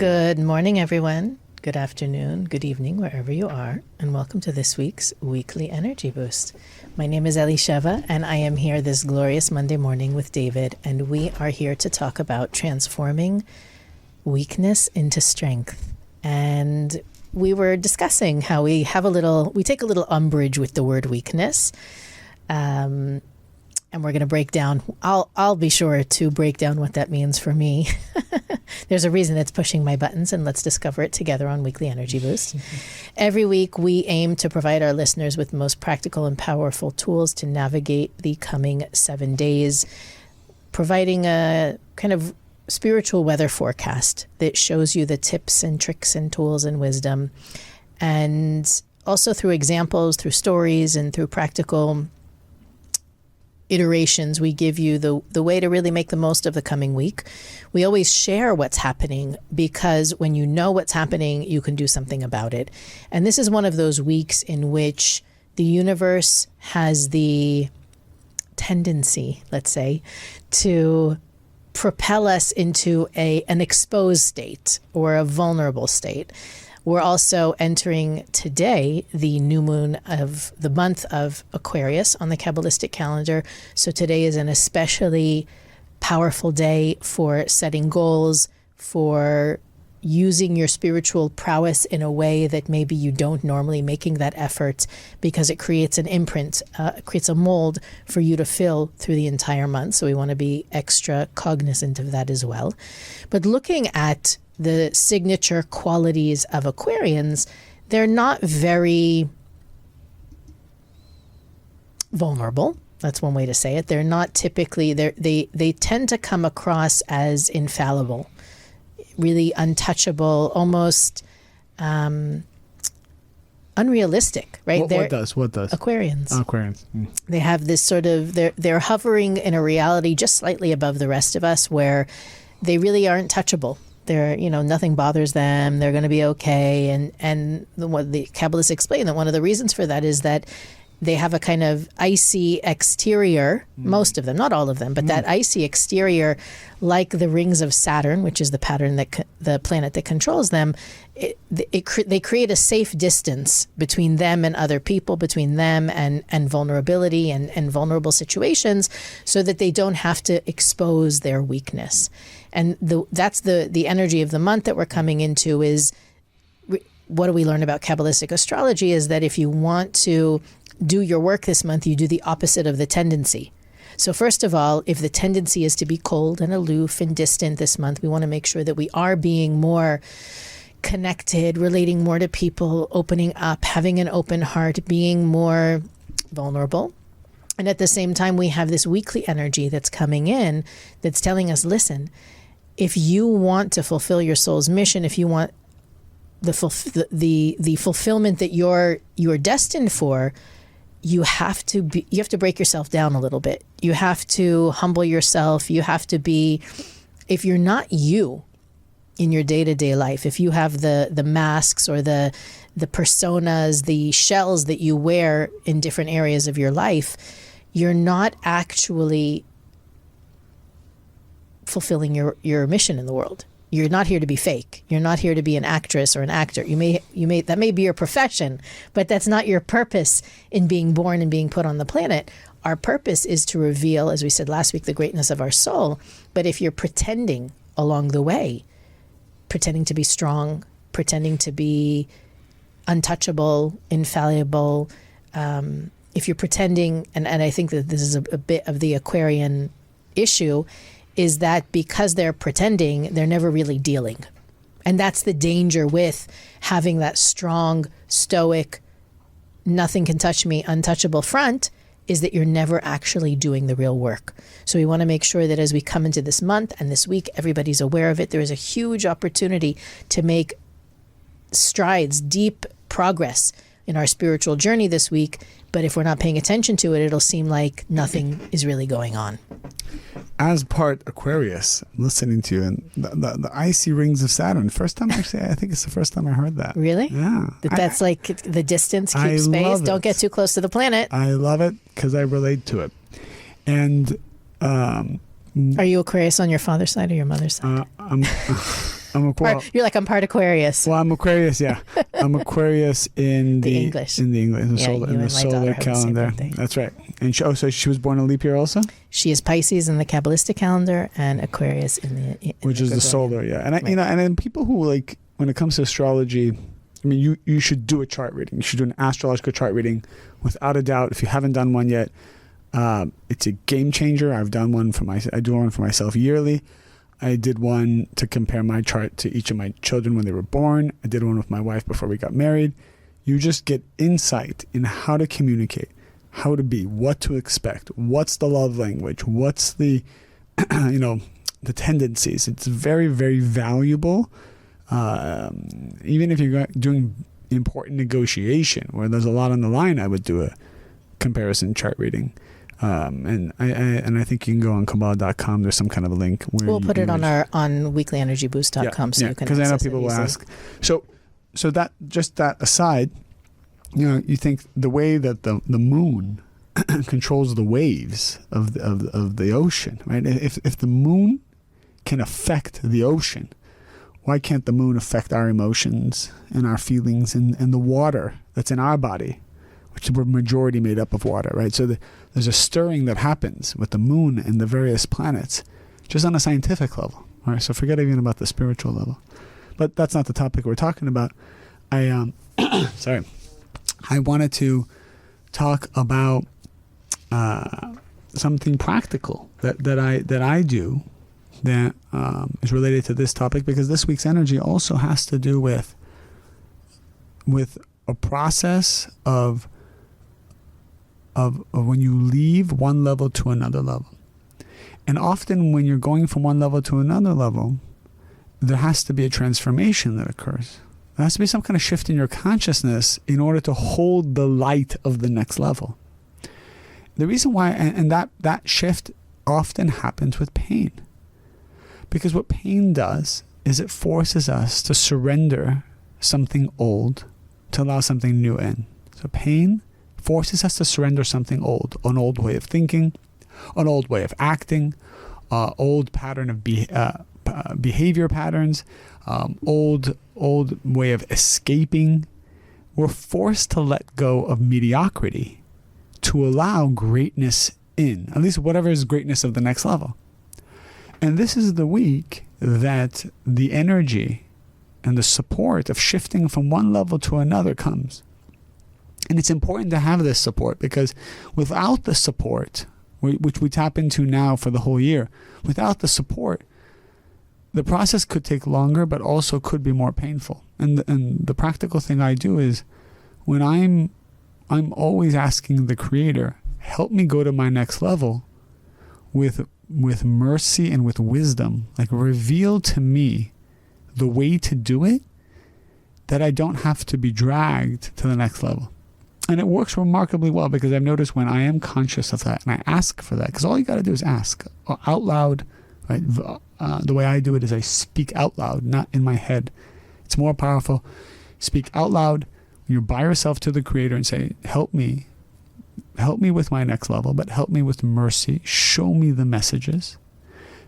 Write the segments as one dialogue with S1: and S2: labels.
S1: Good morning, everyone. Good afternoon, good evening, wherever you are, and welcome to this week's Weekly Energy Boost. My name is Elisheva, and I am here this glorious Monday morning with David, and we are here to talk about transforming weakness into strength. And we were discussing how we take a little umbrage with the word weakness. And we're going to break down, I'll be sure to break down what that means for me. There's a reason it's pushing my buttons, and let's discover it together on Weekly Energy Boost. Every week, we aim to provide our listeners with the most practical and powerful tools to navigate the coming 7 days, providing a kind of spiritual weather forecast that shows you the tips and tricks and tools and wisdom. And also through examples, through stories, and through practical iterations, we give you the way to really make the most of the coming week. We always share what's happening because when you know what's happening, you can do something about it. And this is one of those weeks in which the universe has the tendency, let's say, to propel us into an exposed state or a vulnerable state. We're also entering today the new moon of the month of Aquarius on the Kabbalistic calendar. So today is an especially powerful day for setting goals, for using your spiritual prowess in a way that maybe you don't normally, making that effort because it creates an imprint, creates a mold for you to fill through the entire month. So we want to be extra cognizant of that as well. But looking at the signature qualities of Aquarians, they're not very vulnerable. That's one way to say it. They're not typically, they tend to come across as infallible, really untouchable, almost unrealistic, right?
S2: What does?
S1: Aquarians.
S2: Aquarians.
S1: They have this sort of, they're hovering in a reality just slightly above the rest of us where they really aren't touchable. They're, nothing bothers them. They're going to be okay. And what the Kabbalists explain that one of the reasons for that is that they have a kind of icy exterior, most of them, not all of them, but that icy exterior, like the rings of Saturn, which is the pattern that the planet that controls them, they create a safe distance between them and other people, between them and vulnerability and vulnerable situations, so that they don't have to expose their weakness. And that's the energy of the month that we're coming into is, what do we learn about Kabbalistic astrology is that if you want to do your work this month, you do the opposite of the tendency. So first of all, if the tendency is to be cold and aloof and distant this month, we want to make sure that we are being more connected, relating more to people, opening up, having an open heart, being more vulnerable. And at the same time, we have this weekly energy that's coming in that's telling us, listen, if you want to fulfill your soul's mission, if you want the fulfillment that you're destined for, you have to break yourself down a little bit. You have to humble yourself. You have to be, if you're not you in your day-to-day life, if you have the masks or the personas, the shells that you wear in different areas of your life, you're not actually fulfilling your mission in the world. You're not here to be fake. You're not here to be an actress or an actor. You may that may be your profession, but that's not your purpose in being born and being put on the planet. Our purpose is to reveal, as we said last week, the greatness of our soul. But if you're pretending along the way, pretending to be strong, pretending to be untouchable, infallible, if you're pretending, and I think that this is a bit of the Aquarian issue, is that because they're pretending, they're never really dealing. And that's the danger with having that strong, stoic, nothing can touch me, untouchable front, is that you're never actually doing the real work. So we want to make sure that as we come into this month and this week, everybody's aware of it. There is a huge opportunity to make strides, deep progress in our spiritual journey this week. But if we're not paying attention to it, it'll seem like nothing is really going on.
S2: As part Aquarius, I'm listening to you, and the icy rings of Saturn. First time, actually, I think it's the first time I heard that.
S1: Really?
S2: Yeah.
S1: That's like the distance, keep space, don't get too close to the planet.
S2: I love it because I relate to it. And
S1: are you Aquarius on your father's side or your mother's side? You're like, I'm part Aquarius.
S2: Well, I'm Aquarius, yeah. I'm Aquarius in
S1: The English.
S2: In the English,
S1: Yeah,
S2: solar,
S1: you
S2: in the
S1: and my daughter
S2: solar
S1: have the same
S2: calendar.
S1: birthday.
S2: That's right. And so she was born in leap year also,
S1: She is Pisces in the Kabbalistic calendar and Aquarius
S2: which is the
S1: Gregorian.
S2: solar, yeah. And
S1: Right.
S2: and then people who like when it comes to astrology, I mean, you should do a chart reading. You should do an astrological chart reading, without a doubt. If you haven't done one yet, it's a game changer. I do one for myself yearly. I did one to compare my chart to each of my children when they were born. I did one with my wife before we got married. You just get insight in how to communicate, how to be, what to expect, what's the love language, what's the, the tendencies. It's very, very valuable. Even if you're doing important negotiation where there's a lot on the line, I would do a comparison chart reading. And I think you can go on Kabbalah.com. There's some kind of a link. Where
S1: We'll put it on weeklyenergyboost.com so you can
S2: because I know
S1: access it
S2: people will
S1: easily.
S2: ask. So that just that aside, you think the way that the moon controls the waves of the ocean, right? If the moon can affect the ocean, why can't the moon affect our emotions and our feelings and the water that's in our body, which we're majority made up of water, right? So there's a stirring that happens with the moon and the various planets, just on a scientific level. All right, so forget even about the spiritual level. But that's not the topic we're talking about. I wanted to talk about something practical that I do that is related to this topic, because this week's energy also has to do with a process of when you leave one level to another level. And often when you're going from one level to another level, there has to be a transformation that occurs. There has to be some kind of shift in your consciousness in order to hold the light of the next level. The reason why, and that shift often happens with pain. Because what pain does is it forces us to surrender something old to allow something new in. So pain forces us to surrender something old, an old way of thinking, an old way of acting, old pattern of behavior patterns, old way of escaping. We're forced to let go of mediocrity to allow greatness in, at least whatever is greatness of the next level. And this is the week that the energy and the support of shifting from one level to another comes. And it's important to have this support, because without the support, which we tap into now for the whole year, without the support, the process could take longer, but also could be more painful. And the practical thing I do is, when I'm always asking the Creator, help me go to my next level with mercy and with wisdom. Like, reveal to me the way to do it, that I don't have to be dragged to the next level. And it works remarkably well, because I've noticed when I am conscious of that and I ask for that, because all you got to do is ask out loud, right? The way I do it is I speak out loud, not in my head. It's more powerful. Speak out loud when you're by yourself to the Creator and say, help me with my next level, but help me with mercy. Show me the messages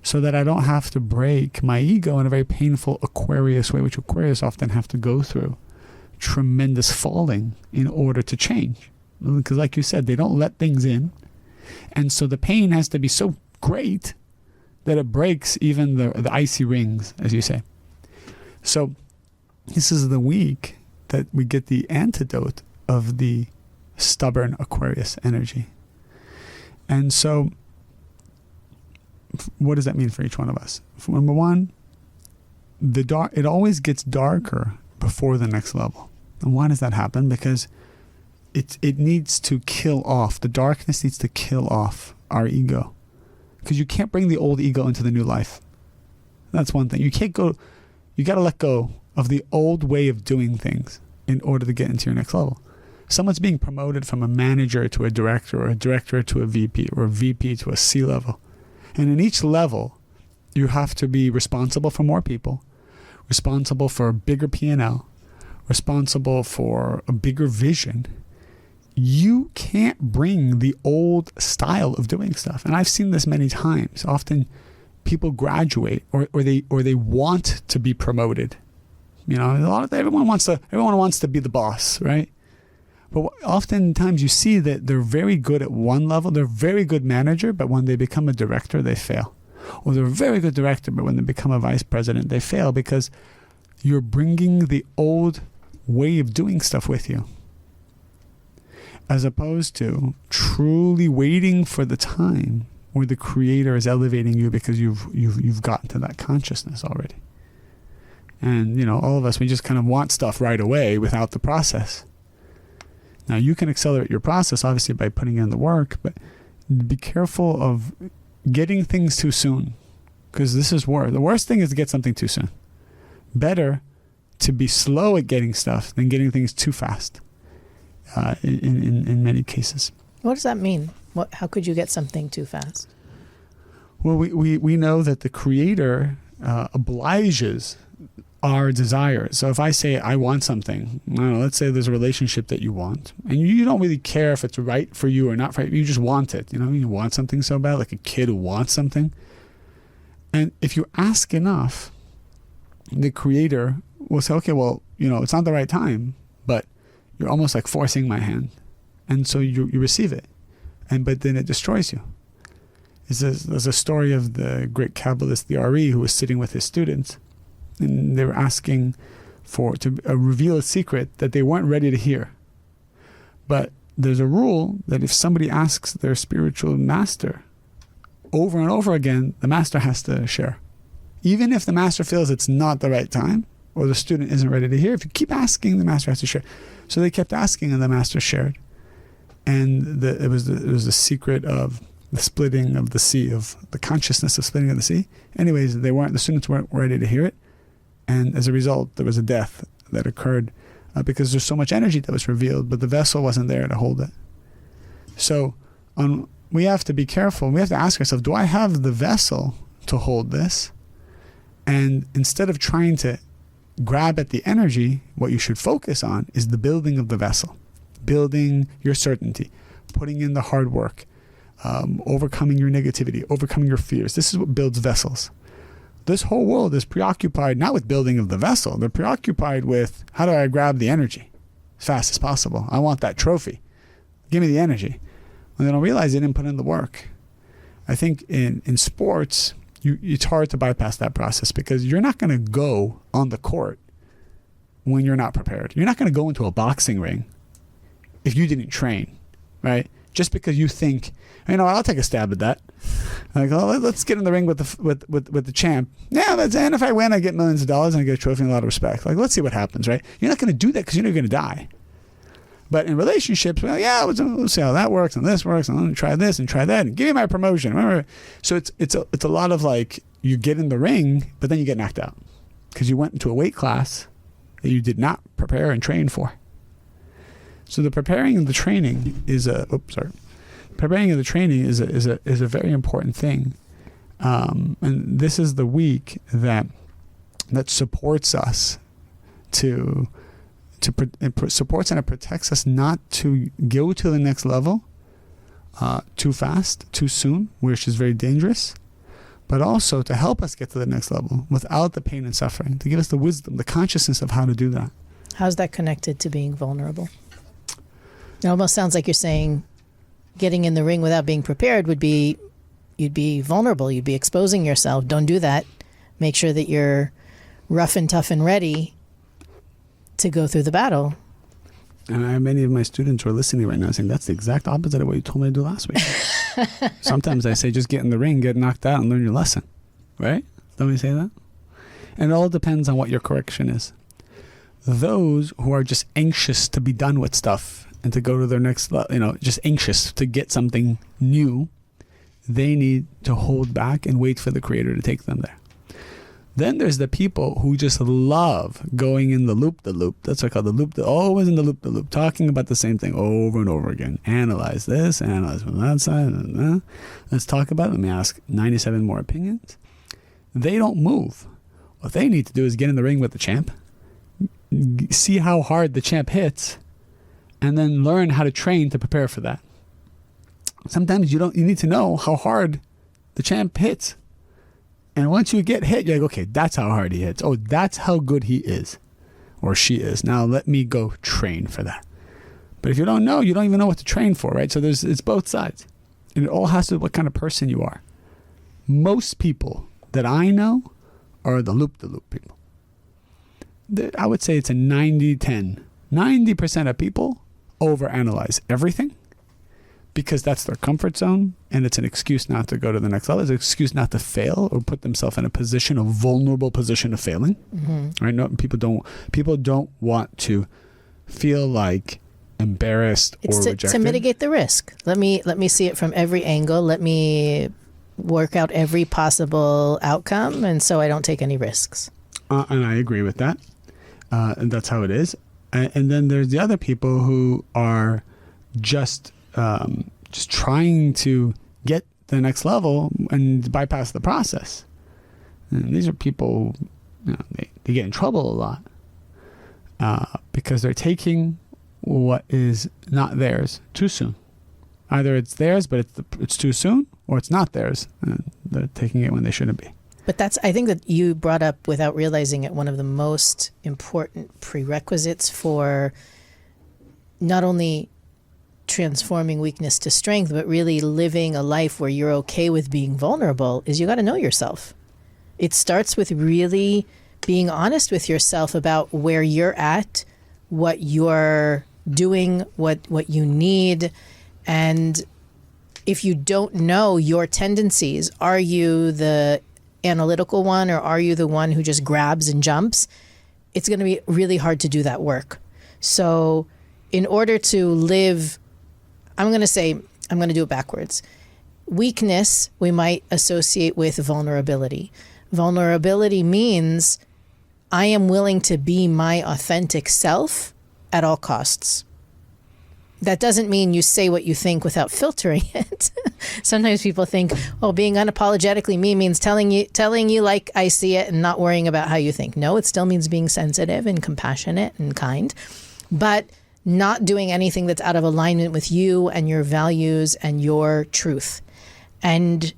S2: so that I don't have to break my ego in a very painful Aquarius way, which Aquarius often have to go through. Tremendous falling in order to change. Because like you said, they don't let things in. And so the pain has to be so great that it breaks even the icy rings, as you say. So this is the week that we get the antidote of the stubborn Aquarius energy. And so what does that mean for each one of us? Number one, it always gets darker before the next level. And why does that happen? Because it needs to kill off, the darkness needs to kill off our ego. Because you can't bring the old ego into the new life. That's one thing. You got to let go of the old way of doing things in order to get into your next level. Someone's being promoted from a manager to a director, or a director to a VP, or a VP to a C level. And in each level, you have to be responsible for more people, responsible for a bigger P&L, responsible for a bigger vision. You can't bring the old style of doing stuff. And I've seen this many times. Often people graduate or they want to be promoted. You know, everyone wants to be the boss, right? But oftentimes you see that they're very good at one level. They're a very good manager, but when they become a director, they fail. Or they're a very good director, but when they become a vice president, they fail because you're bringing the old way of doing stuff with you, as opposed to truly waiting for the time where the Creator is elevating you because you've gotten to that consciousness already. And, you know, all of us, we just kind of want stuff right away without the process. Now, you can accelerate your process, obviously, by putting in the work, but be careful of getting things too soon, because this is worse. The worst thing is to get something too soon. Better to be slow at getting stuff than getting things too fast in many cases.
S1: What does that mean? How could you get something too fast?
S2: Well, we know that the Creator obliges our desires. So if I say I want something, I don't know, let's say there's a relationship that you want, and you don't really care if it's right for you or not for you, you just want it. You know, you want something so bad, like a kid who wants something. And if you ask enough, the Creator will say, okay, well, you know, it's not the right time, but you're almost like forcing my hand. And so you receive it. But then it destroys you. There's a story of the great Kabbalist, the Ari, who was sitting with his students, and they were asking to reveal a secret that they weren't ready to hear. But there's a rule that if somebody asks their spiritual master over and over again, the master has to share. Even if the master feels it's not the right time or the student isn't ready to hear, if you keep asking, the master has to share. So they kept asking and the master shared. And it was the secret of the splitting of the sea, of the consciousness of splitting of the sea. Anyways, the students weren't ready to hear it. And as a result, there was a death that occurred because there's so much energy that was revealed, but the vessel wasn't there to hold it. So we have to be careful. We have to ask ourselves, do I have the vessel to hold this? And instead of trying to grab at the energy, what you should focus on is the building of the vessel, building your certainty, putting in the hard work, overcoming your negativity, overcoming your fears. This is what builds vessels. This whole world is preoccupied not with building of the vessel. They're preoccupied with, how do I grab the energy as fast as possible? I want that trophy. Give me the energy. And they don't realize they didn't put in the work. I think in sports, it's hard to bypass that process because you're not going to go on the court when you're not prepared. You're not going to go into a boxing ring if you didn't train, right? Just because you think, you know, I'll take a stab at that. Like, oh, let's get in the ring with the champ. Yeah, and if I win, I get millions of dollars and I get a trophy and a lot of respect. Like, let's see what happens, right? You're not going to do that because you know you're going to die. But in relationships, well, yeah, let's see how that works and this works, and I'm going to try this and try that and give me my promotion. Remember, so it's a lot of like you get in the ring, but then you get knocked out because you went into a weight class that you did not prepare and train for. So the preparing and the training is a very important thing, and this is the week that supports us it supports and it protects us not to go to the next level too fast, too soon, which is very dangerous, but also to help us get to the next level without the pain and suffering, to give us the wisdom, the consciousness of how to do that.
S1: How's that connected to being vulnerable? It almost sounds like you're saying getting in the ring without being prepared would be, you'd be vulnerable, you'd be exposing yourself. Don't do that. Make sure that you're rough and tough and ready to go through the battle.
S2: And I have many of my students who are listening right now saying, that's the exact opposite of what you told me to do last week. Sometimes I say, just get in the ring, get knocked out, and learn your lesson. Right? Don't we say that? And it all depends on what your correction is. Those who are just anxious to be done with stuff and to go to their next level, just anxious to get something new, they need to hold back and wait for the Creator to take them there. Then there's the people who just love going in the loop. That's what I call the loop. Always in the loop, talking about the same thing over and over again. Analyze this, analyze from that side. Let's talk about it. Let me ask 97 more opinions. They don't move. What they need to do is get in the ring with the champ, see how hard the champ hits, and then learn how to train to prepare for that. Sometimes you need to know how hard the champ hits. And once you get hit, you're like, okay, that's how hard he hits. Oh, that's how good he is or she is. Now let me go train for that. But if you don't know, you don't even know what to train for, right? So it's both sides. And it all has to do with what kind of person you are. Most people that I know are the loop-de-loop people. I would say it's a 90-10. 90% of people overanalyze everything because that's their comfort zone, and it's an excuse not to go to the next level. It's an excuse not to fail or put themselves in a vulnerable position of failing. Mm-hmm. Right? No, people don't want to feel like embarrassed or rejected.
S1: To mitigate the risk. Let me see it from every angle. Let me work out every possible outcome, and so I don't take any risks.
S2: And I agree with that. And that's how it is. And then there's the other people who are just trying to get to the next level and bypass the process. And these are people, they get in trouble a lot because they're taking what is not theirs too soon. Either it's theirs, but it's too soon, or it's not theirs, and they're taking it when they shouldn't be.
S1: But I think that you brought up, without realizing it, one of the most important prerequisites for not only transforming weakness to strength, but really living a life where you're okay with being vulnerable, is you got to know yourself. It starts with really being honest with yourself about where you're at, what you're doing, what you need. And if you don't know your tendencies, are you the analytical one or are you the one who just grabs and jumps? It's going to be really hard to do that work. So in order to live, I'm going to do it backwards. Weakness we might associate with vulnerability. Vulnerability means I am willing to be my authentic self at all costs. That doesn't mean you say what you think without filtering it. Sometimes people think, being unapologetically me means telling you like I see it and not worrying about how you think. No, it still means being sensitive and compassionate and kind, but not doing anything that's out of alignment with you and your values and your truth. And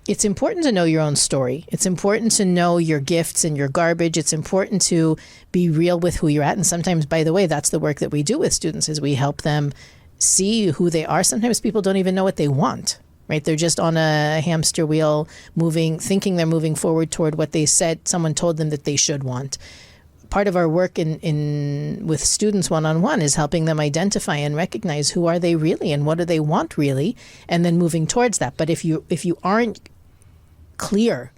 S1: it's important to know your own story. It's important to know your gifts and your garbage. It's important to be real with who you're at. And sometimes, by the way, that's the work that we do with students, is we help them see who they are. Sometimes people don't even know what they want, right? They're just on a hamster wheel thinking they're moving forward toward what they said someone told them that they should want. Part of our work with students one-on-one is helping them identify and recognize who are they really and what do they want really, and then moving towards that. But if you aren't clear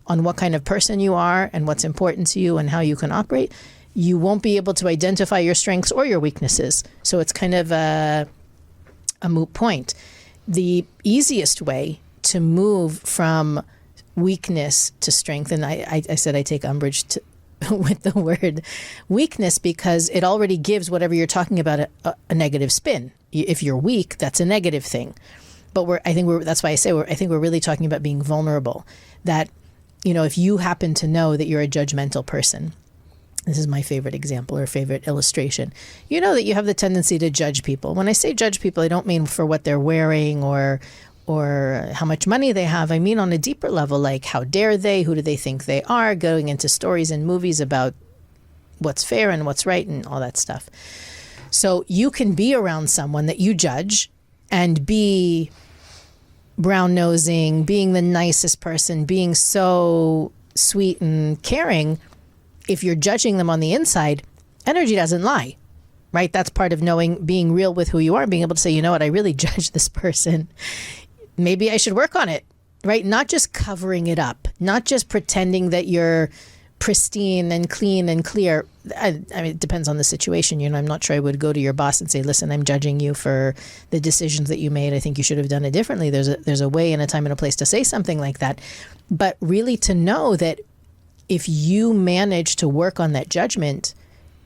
S1: on what kind of person you are and what's important to you and how you can operate, you won't be able to identify your strengths or your weaknesses. So it's kind of a moot point. The easiest way to move from weakness to strength, and I said I take umbrage with the word weakness because it already gives whatever you're talking about a negative spin. If you're weak, that's a negative thing. But that's why I say I think we're really talking about being vulnerable. That, if you happen to know that you're a judgmental person, this is my favorite example or favorite illustration. You know that you have the tendency to judge people. When I say judge people, I don't mean for what they're wearing or how much money they have. I mean on a deeper level, like how dare they, who do they think they are, going into stories and movies about what's fair and what's right and all that stuff. So you can be around someone that you judge and be brown-nosing, being the nicest person, being so sweet and caring. If you're judging them on the inside, energy doesn't lie, right? That's part of being real with who you are, being able to say, you know what, I really judge this person. Maybe I should work on it, right? Not just covering it up, not just pretending that you're pristine and clean and clear. I mean, it depends on the situation. I'm not sure I would go to your boss and say, listen, I'm judging you for the decisions that you made. I think you should have done it differently. There's a way and a time and a place to say something like that. But really to know that if you manage to work on that judgment,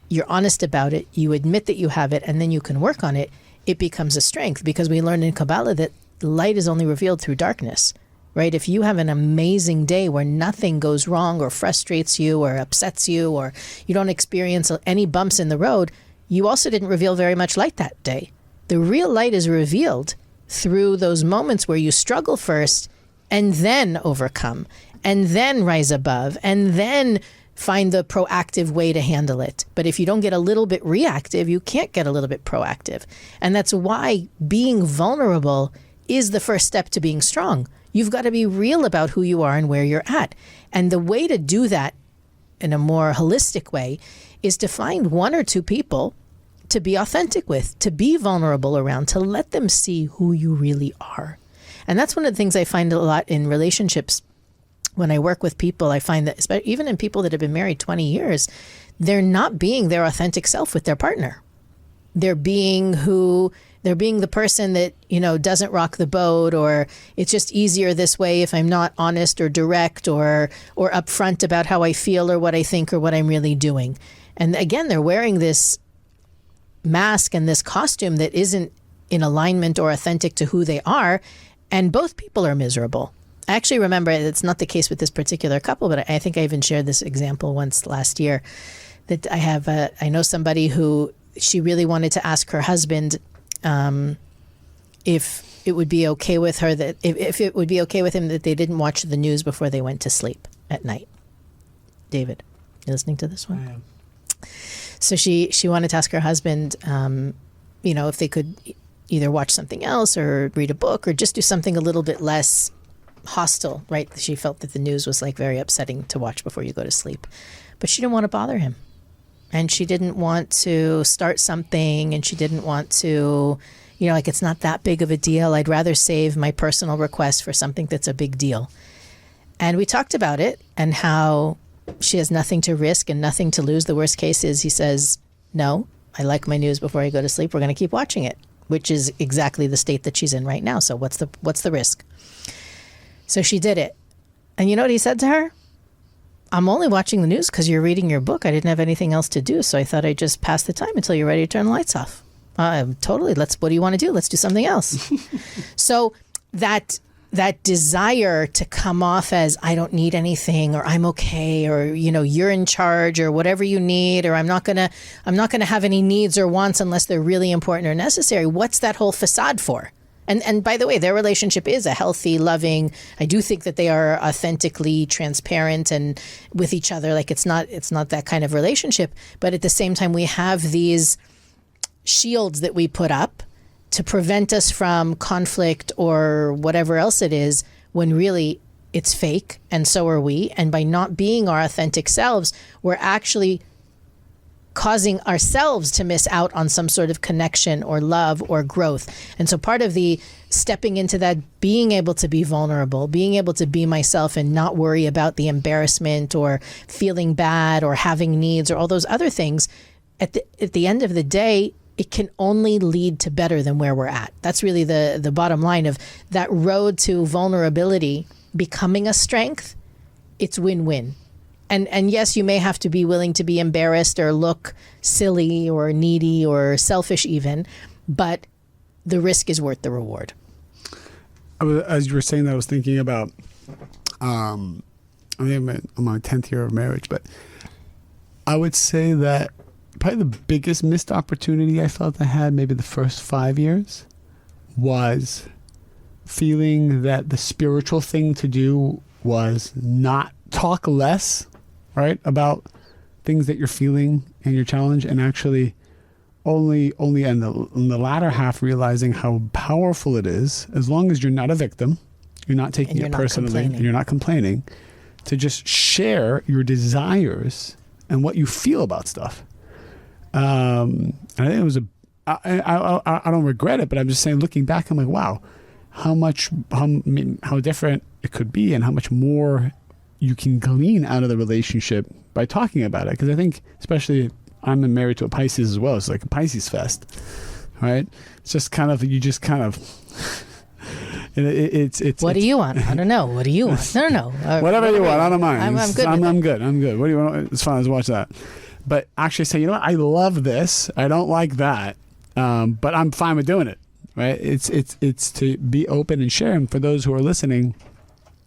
S1: you're honest about it, you admit that you have it, and then you can work on it, it becomes a strength. Because we learned in Kabbalah that light is only revealed through darkness. Right? If you have an amazing day where nothing goes wrong or frustrates you or upsets you or you don't experience any bumps in the road, you also didn't reveal very much light that day. The real light is revealed through those moments where you struggle first and then overcome. and then rise above, and then find the proactive way to handle it. But if you don't get a little bit reactive, you can't get a little bit proactive. And that's why being vulnerable is the first step to being strong. You've got to be real about who you are and where you're at. And the way to do that in a more holistic way is to find one or two people to be authentic with, to be vulnerable around, to let them see who you really are. And that's one of the things I find a lot in relationships. When I work with people, I find that even in people that have been married 20 years, they're not being their authentic self with their partner. They're being the person that, doesn't rock the boat, or it's just easier this way if I'm not honest or direct or upfront about how I feel or what I think or what I'm really doing. And again, they're wearing this mask and this costume that isn't in alignment or authentic to who they are. And both people are miserable. I actually remember, it's not the case with this particular couple, but I think I even shared this example once last year, that I know somebody who she really wanted to ask her husband if it would be okay with her that if it would be okay with him that they didn't watch the news before they went to sleep at night. David, you listening to this one?
S2: I am.
S1: So she wanted to ask her husband, if they could either watch something else or read a book or just do something a little bit less hostile, right? She felt that the news was like very upsetting to watch before you go to sleep. But she didn't want to bother him. And she didn't want to start something, and she didn't want to, it's not that big of a deal. I'd rather save my personal request for something that's a big deal. And we talked about it and how she has nothing to risk and nothing to lose. The worst case is he says, no, I like my news before I go to sleep. We're going to keep watching it, which is exactly the state that she's in right now. So what's the risk? So she did it. And you know what he said to her? I'm only watching the news because you're reading your book. I didn't have anything else to do, so I thought I'd just pass the time until you're ready to turn the lights off. Totally. What do you want to do? Let's do something else. So that desire to come off as I don't need anything, or I'm okay, or you're in charge, or whatever you need, or I'm not gonna have any needs or wants unless they're really important or necessary. What's that whole facade for? And by the way, their relationship is a healthy, loving. I do think that they are authentically transparent and with each other. Like it's not that kind of relationship. But at the same time, we have these shields that we put up to prevent us from conflict or whatever else it is, when really it's fake, and so are we. And by not being our authentic selves, we're actually causing ourselves to miss out on some sort of connection or love or growth. And so part of the stepping into that, being able to be vulnerable, being able to be myself and not worry about the embarrassment or feeling bad or having needs or all those other things, at the end of the day, it can only lead to better than where we're at. That's really the bottom line of that road to vulnerability becoming a strength. It's win-win. And yes, you may have to be willing to be embarrassed or look silly or needy or selfish even, but the risk is worth the reward.
S2: As you were saying that, I was thinking about, I'm on my 10th year of marriage, but I would say that probably the biggest missed opportunity I felt I had maybe the first 5 years was feeling that the spiritual thing to do was not talk less, right, about things that you're feeling and your challenge, and actually only in the latter half realizing how powerful it is, as long as you're not a victim, you're not taking it personally, and you're not complaining, to just share your desires and what you feel about stuff. And I think it was I don't regret it, but I'm just saying, looking back, I'm like, wow, how different it could be, and how much more you can glean out of the relationship by talking about it. Because I think, especially, I'm married to a Pisces as well. It's like a Pisces fest, right? It's just kind of, it's
S1: what do you want? I don't know. What do you want? No.
S2: Whatever you want. I don't mind.
S1: I'm good.
S2: I'm good. What do you want? It's fine. Let's watch that. But actually say, you know what? I love this. I don't like that. But I'm fine with doing it, right? It's to be open and share. And for those who are listening,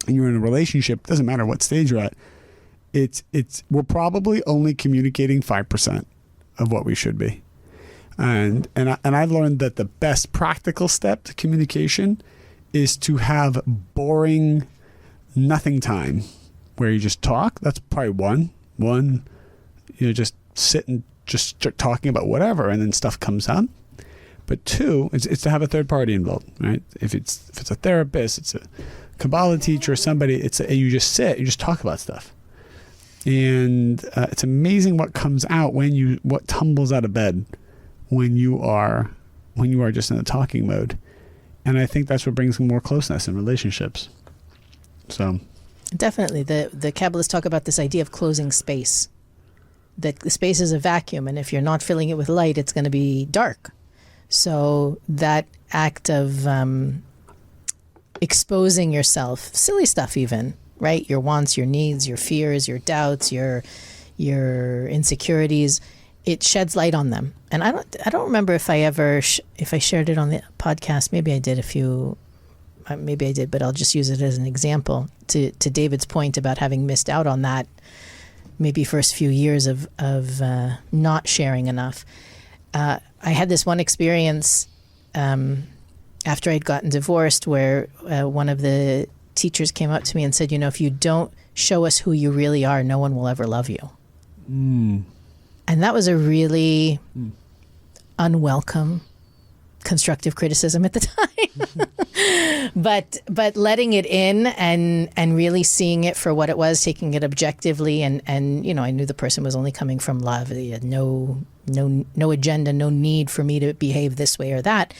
S2: and you're in a relationship, doesn't matter what stage you're at, we're probably only communicating 5% of what we should be. And I've learned that the best practical step to communication is to have boring nothing time where you just talk. That's probably one, just sit and just start talking about whatever, and then stuff comes up. But two, it's to have a third party involved, right? If it's a therapist, it's a Kabbalah teacher, somebody, you just sit, you just talk about stuff. And it's amazing what comes out what tumbles out of bed when you are just in a talking mode. And I think that's what brings more closeness in relationships. So
S1: definitely, the Kabbalists talk about this idea of closing space. That the space is a vacuum, and if you're not filling it with light, it's going to be dark. So that act of exposing yourself, silly stuff even, right? Your wants, your needs, your fears, your doubts, your insecurities, it sheds light on them. And I don't remember if I ever if I shared it on the podcast. Maybe I did but I'll just use it as an example to David's point about having missed out on that maybe first few years of not sharing enough. I had this one experience after I'd gotten divorced where one of the teachers came up to me and said, if you don't show us who you really are, no one will ever love you. And that was a really unwelcome constructive criticism at the time. but letting it in and really seeing it for what it was, taking it objectively, and I knew the person was only coming from love. He had no agenda, no need for me to behave this way or that.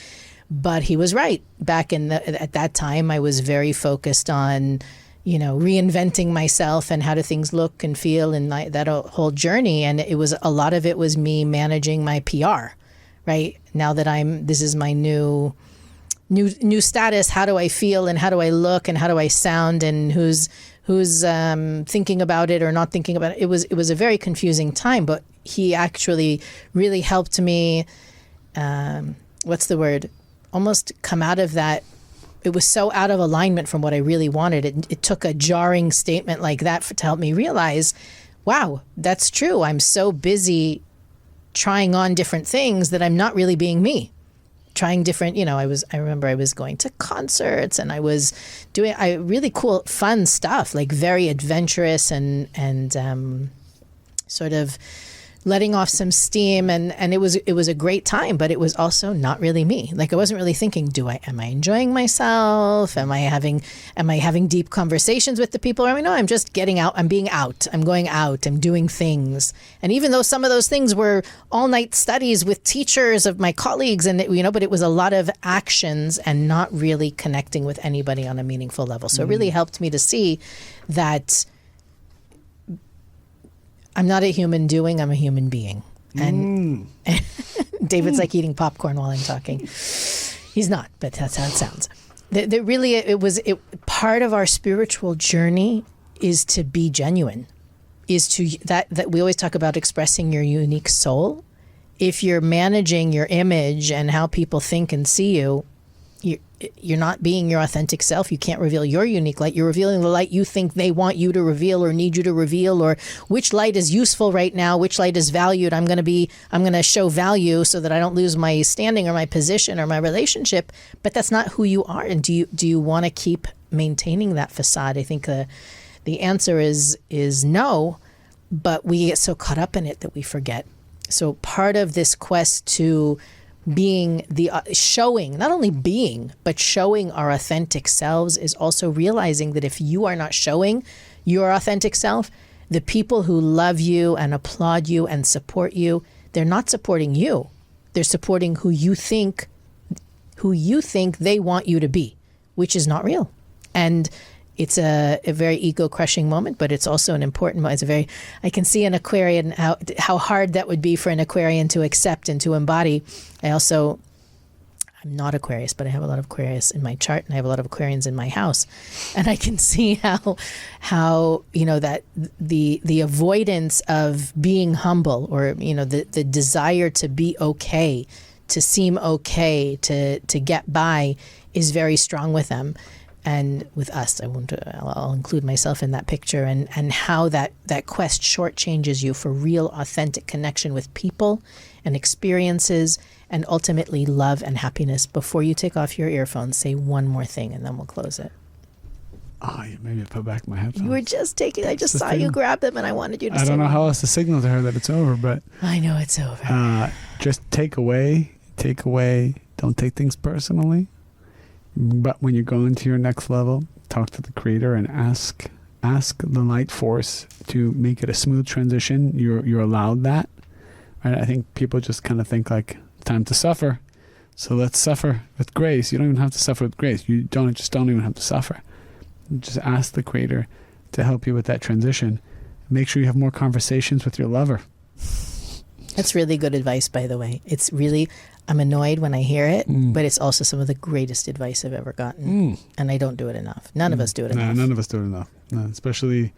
S1: But he was right. Back at that time, I was very focused on reinventing myself and how do things look and feel, and that whole journey. And a lot of it was me managing my PR. Right now that this is my new status. How do I feel and how do I look and how do I sound and who's thinking about it or not thinking about it? It was a very confusing time. But he actually really helped me. What's the word? Almost come out of that. It was so out of alignment from what I really wanted. It took a jarring statement like that to help me realize, wow, that's true. I'm so busy trying on different things that I'm not really being me. Trying different, I remember I was going to concerts and I was doing really cool, fun stuff, like very adventurous and sort of letting off some steam, and it was a great time, but it was also not really me. Like I wasn't really thinking, am I enjoying myself? Am I having deep conversations with the people? No, I'm just getting out. I'm being out. I'm going out. I'm doing things. And even though some of those things were all night studies with teachers of my colleagues, and but it was a lot of actions and not really connecting with anybody on a meaningful level. So it really helped me to see that I'm not a human doing, I'm a human being. And David's like eating popcorn while I'm talking. He's not, but that's how it sounds. Part of our spiritual journey is to be genuine, is to that we always talk about expressing your unique soul. If you're managing your image and how people think and see you, you're not being your authentic self. You can't reveal your unique light. You're revealing the light you think they want you to reveal or need you to reveal, or which light is useful right now, which light is valued. I'm going to show value so that I don't lose my standing or my position or my relationship. But that's not who you are. And do you want to keep maintaining that facade? I think the answer is no, but we get so caught up in it that we forget. So part of this quest to being showing, not only being, but showing our authentic selves is also realizing that if you are not showing your authentic self, the people who love you and applaud you and support you, they're not supporting you. They're supporting who you think they want you to be, which is not real. And it's a very ego-crushing moment, but it's also an important moment. I can see an Aquarian, how hard that would be for an Aquarian to accept and to embody. I'm not Aquarius, but I have a lot of Aquarius in my chart, and I have a lot of Aquarians in my house. And I can see how that the avoidance of being humble, or, the desire to be okay, to seem okay, to get by, is very strong with them. And with us, I'll include myself in that picture, and how that quest shortchanges you for real, authentic connection with people and experiences, and ultimately love and happiness. Before you take off your earphones, say one more thing, and then we'll close it.
S2: Oh, yeah, maybe I put back my headphones.
S1: You were just taking. I just
S2: It's the
S1: saw you
S2: thing.
S1: grab them, and I wanted you to.
S2: I
S1: say
S2: don't know
S1: one.
S2: how else to signal to her that it's over, but
S1: I know it's over.
S2: just take away. Don't take things personally. But when you're going to your next level, talk to the Creator and ask the light force to make it a smooth transition. You're allowed that. Right? I think people just kind of think like, time to suffer. So let's suffer with grace. You don't even have to suffer with grace. You don't even have to suffer. Just ask the Creator to help you with that transition. Make sure you have more conversations with your lover.
S1: That's really good advice, by the way. It's really, I'm annoyed when I hear it, but it's also some of the greatest advice I've ever gotten. And I don't do it enough. None of us do it enough.
S2: None of us do it enough. No, especially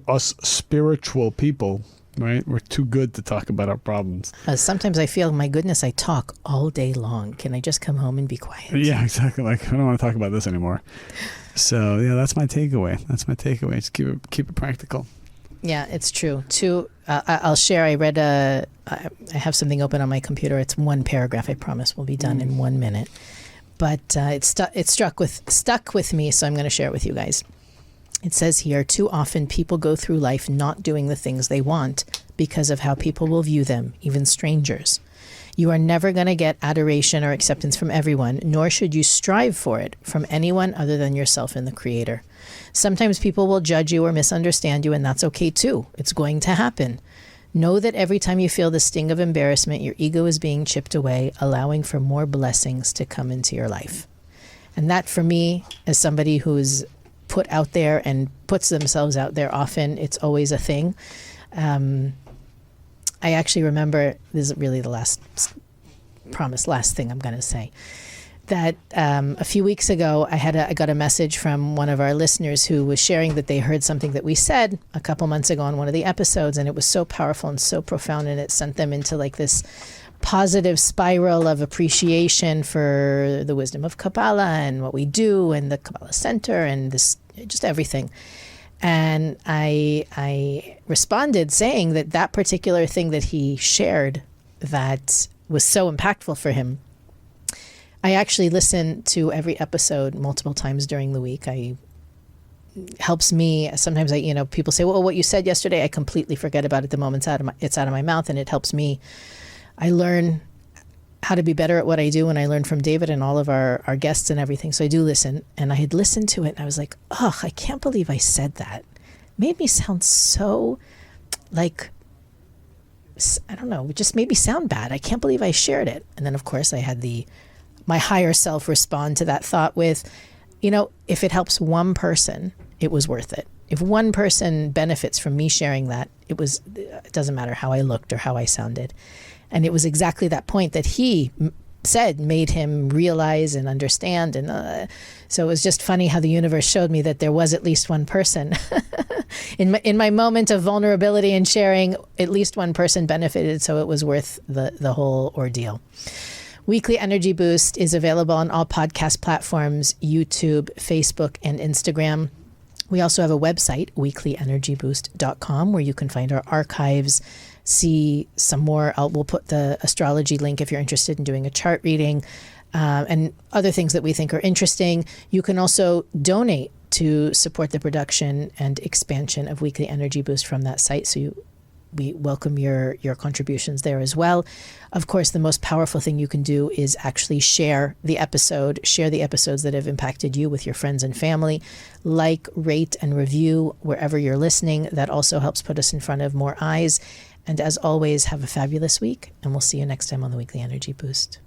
S2: us spiritual people, right? We're too good to talk about our problems.
S1: Sometimes I feel, my goodness, I talk all day long. Can I just come home and be quiet?
S2: Yeah, exactly. Like, I don't want to talk about this anymore. So, yeah, that's my takeaway. Just keep it practical.
S1: Yeah, it's true. I'll share. I read I have something open on my computer. It's one paragraph. I promise we'll be done in 1 minute. But it stuck with me, so I'm going to share it with you guys. It says here, too often people go through life not doing the things they want because of how people will view them, even strangers. You are never going to get adoration or acceptance from everyone, nor should you strive for it from anyone other than yourself and the Creator. Sometimes people will judge you or misunderstand you, and that's okay too. It's going to happen. Know that every time you feel the sting of embarrassment, your ego is being chipped away, allowing for more blessings to come into your life. And that, for me, as somebody who's put out there and puts themselves out there often, it's always a thing. I actually remember, this is really the last thing I'm going to say, that a few weeks ago I got a message from one of our listeners who was sharing that they heard something that we said a couple months ago on one of the episodes, and it was so powerful and so profound, and it sent them into like this positive spiral of appreciation for the wisdom of Kabbalah and what we do and the Kabbalah Center and this, just everything. And I responded saying that particular thing that he shared that was so impactful for him, I actually listen to every episode multiple times during the week. Helps me. Sometimes people say, well, what you said yesterday, I completely forget about it the moment it's out of my mouth, and it helps me. I learn how to be better at what I do, and I learn from David and all of our guests and everything. So I do listen, and I had listened to it, and I was like, oh, I can't believe I said that. It made me sound so like, I don't know, it just made me sound bad. I can't believe I shared it. And then, of course, I had my higher self respond to that thought with, if it helps one person, it was worth it. If one person benefits from me sharing that, it doesn't matter how I looked or how I sounded. And it was exactly that point that he said made him realize and understand. And so it was just funny how the universe showed me that there was at least one person. In my moment of vulnerability and sharing, at least one person benefited, so it was worth the whole ordeal. Weekly Energy Boost is available on all podcast platforms, YouTube, Facebook, and Instagram. We also have a website, weeklyenergyboost.com, where you can find our archives, see some more. We'll put the astrology link if you're interested in doing a chart reading, and other things that we think are interesting. You can also donate to support the production and expansion of Weekly Energy Boost from that site. So we welcome your contributions there as well. Of course, the most powerful thing you can do is actually share the episodes that have impacted you with your friends and family. Like, rate, and review wherever you're listening. That also helps put us in front of more eyes. And as always, have a fabulous week, and we'll see you next time on the Weekly Energy Boost.